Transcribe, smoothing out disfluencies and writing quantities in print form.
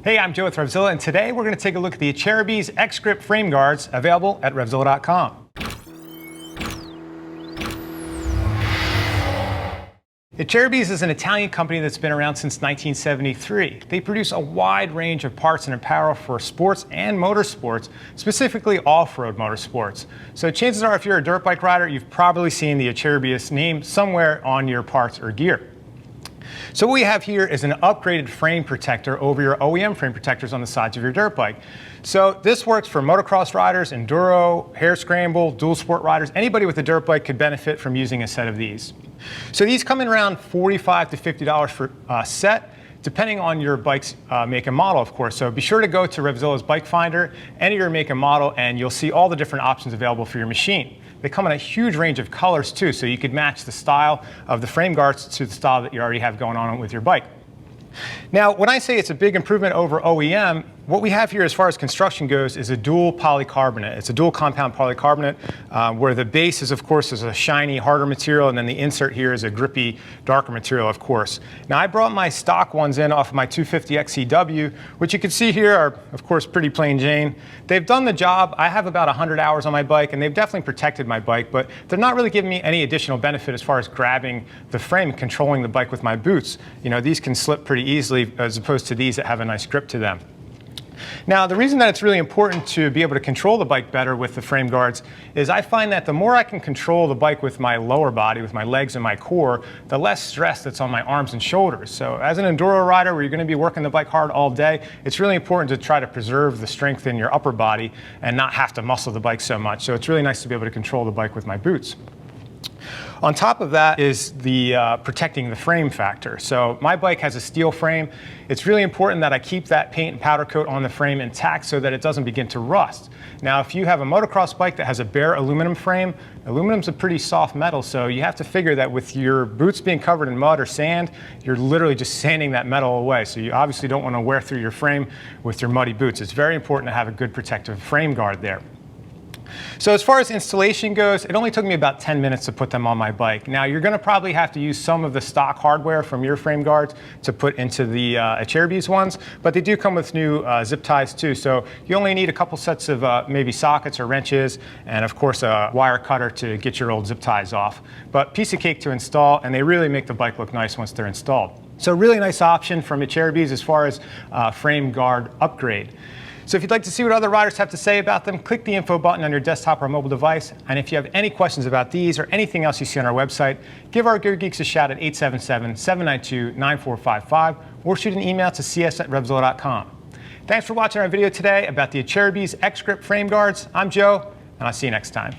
Hey, I'm Joe with RevZilla, and today we're going to take a look at the Acerbis X-Grip frame guards available at RevZilla.com. Acerbis is an Italian company that's been around since 1973. They produce a wide range of parts and apparel for sports and motorsports, specifically off-road motorsports. So chances are if you're a dirt bike rider, you've probably seen the Acerbis name somewhere on your parts or gear. So what we have here is an upgraded frame protector over your OEM frame protectors on the sides of your dirt bike. So this works for motocross riders, enduro, hare scramble, dual sport riders. Anybody with a dirt bike could benefit from using a set of these. So these come in around $45 to $50 for a set, depending on your bike's make and model, of course. So be sure to go to RevZilla's Bike Finder, enter your make and model, and you'll see all the different options available for your machine. They come in a huge range of colors too, so you could match the style of the frame guards to the style that you already have going on with your bike. Now, when I say it's a big improvement over OEM, what we have here as far as construction goes is a dual polycarbonate. It's a dual compound polycarbonate where the base is, of course, is a shiny, harder material, and then the insert here is a grippy, darker material, of course. Now, I brought my stock ones in off of my 250 XCW, which you can see here are, of course, pretty plain Jane. They've done the job. I have about 100 hours on my bike, and they've definitely protected my bike, but they're not really giving me any additional benefit as far as grabbing the frame and controlling the bike with my boots. You know, these can slip pretty easily as opposed to these that have a nice grip to them. Now, the reason that it's really important to be able to control the bike better with the frame guards is I find that the more I can control the bike with my lower body, with my legs and my core, the less stress that's on my arms and shoulders. So as an enduro rider where you're going to be working the bike hard all day, it's really important to try to preserve the strength in your upper body and not have to muscle the bike so much. So it's really nice to be able to control the bike with my boots. On top of that is the protecting the frame factor. So my bike has a steel frame. It's really important that I keep that paint and powder coat on the frame intact so that it doesn't begin to rust. Now, if you have a motocross bike that has a bare aluminum frame, aluminum's a pretty soft metal, so you have to figure that with your boots being covered in mud or sand, you're literally just sanding that metal away. So you obviously don't want to wear through your frame with your muddy boots. It's very important to have a good protective frame guard there. So as far as installation goes, it only took me about 10 minutes to put them on my bike. Now you're going to probably have to use some of the stock hardware from your frame guards to put into the Acerbis ones, but they do come with new zip ties too. So you only need a couple sets of maybe sockets or wrenches, and of course a wire cutter to get your old zip ties off. But piece of cake to install, and they really make the bike look nice once they're installed. So really nice option from Acerbis as far as frame guard upgrade. So if you'd like to see what other riders have to say about them, click the info button on your desktop or mobile device. And if you have any questions about these or anything else you see on our website, give our Gear Geeks a shout at 877-792-9455 or shoot an email to cs@revzilla.com. Thanks for watching our video today about the Acerbis X-Grip frame guards. I'm Joe, and I'll see you next time.